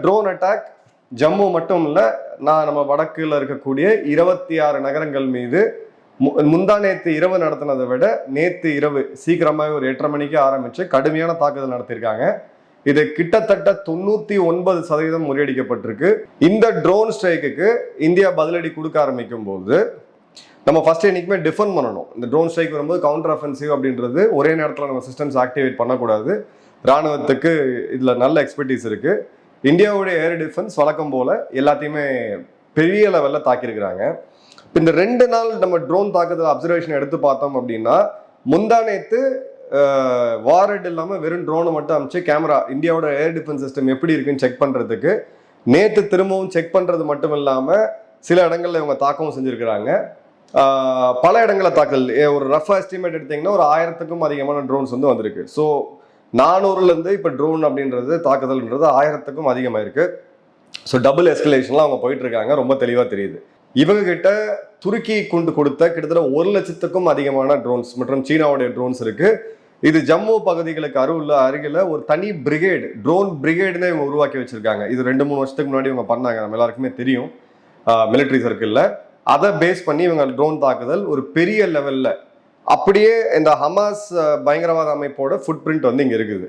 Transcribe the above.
Drone attack Jammu மட்டும் இல்லை, நம்ம வடக்குல இருக்கக்கூடிய 26 நகரங்கள் மீது முந்தா நேற்று இரவு நடத்தினதை விட நேற்று இரவு சீக்கிரமாக ஒரு 8:30 மணிக்கு ஆரம்பிச்சு கடுமையான தாக்குதல் நடத்தியிருக்காங்க. இது கிட்டத்தட்ட 99% முறியடிக்கப்பட்டிருக்கு. இந்த ட்ரோன் ஸ்ட்ரைக்கு இந்தியா பதிலடி கொடுக்க ஆரம்பிக்கும் போது நம்ம ஃபர்ஸ்ட் என்னைக்குமே டிஃபெண்ட் பண்ணணும். இந்த ட்ரோன் ஸ்ட்ரைக் வரும்போது கவுண்டர் அஃபென்சிவ் அப்படின்றது ஒரே நேரத்தில் நம்ம சிஸ்டம்ஸ் ஆக்டிவேட் பண்ணக்கூடாது. ராணுவத்துக்கு இதில் நல்ல எக்ஸ்பர்டீஸ் இருக்கு. இந்தியாவுடைய ஏர் டிஃபென்ஸ் வழக்கம் போல எல்லாத்தையுமே பெரிய லெவலில் தாக்கியிருக்கிறாங்க. இந்த 2 நாள் நம்ம ட்ரோன் தாக்குதல் அப்சர்வேஷன் எடுத்து பார்த்தோம் அப்படின்னா, முந்தா நேற்று வாரட் இல்லாமல் வெறும் ட்ரோனை மட்டும் அமைச்சு கேமரா இந்தியாவோட ஏர் டிஃபென்ஸ் சிஸ்டம் எப்படி இருக்குன்னு செக் பண்ணுறதுக்கு நேற்று திரும்பவும் செக் பண்ணுறது மட்டும் இல்லாமல் சில இடங்களில் இவங்க தாக்கவும் செஞ்சுருக்கிறாங்க. பல இடங்களில் தாக்கல் ஒரு ரஃப் எஸ்டிமேட் எடுத்தீங்கன்னா ஒரு 1000க்கும் அதிகமான ட்ரோன்ஸ் வந்திருக்கு. ஸோ 400லேருந்து இப்போ ட்ரோன் அப்படின்றது தாக்குதல்ன்றது 1000க்கும் அதிகமாக இருக்கு. ஸோ டபுள் எஸ்கலேஷன்லாம் அவங்க போயிட்டு இருக்காங்க. ரொம்ப தெளிவாக தெரியுது. இவங்க கிட்ட துருக்கி கொண்டு கொடுத்த கிட்டத்தட்ட 1 லட்சத்துக்கும் அதிகமான ட்ரோன்ஸ் மற்றும் சீனாவுடைய ட்ரோன்ஸ் இருக்கு. இது ஜம்மு பகுதிகளுக்கு அருகில ஒரு தனி பிரிகேடு, ட்ரோன் பிரிகேடுன்னு இவங்க உருவாக்கி வச்சிருக்காங்க. இது 2-3 வருஷத்துக்கு முன்னாடி இவங்க பண்ணாங்க, நம்ம எல்லாருக்குமே தெரியும் மிலிட்ரி சர்க்கிள்ல. அதை பேஸ் பண்ணி இவங்க ட்ரோன் தாக்குதல் ஒரு பெரிய லெவல்ல அப்படியே இந்த ஹமாஸ் பயங்கரவாத அமைப்போட ஃபுட் பிரிண்ட் இங்க இருக்குது.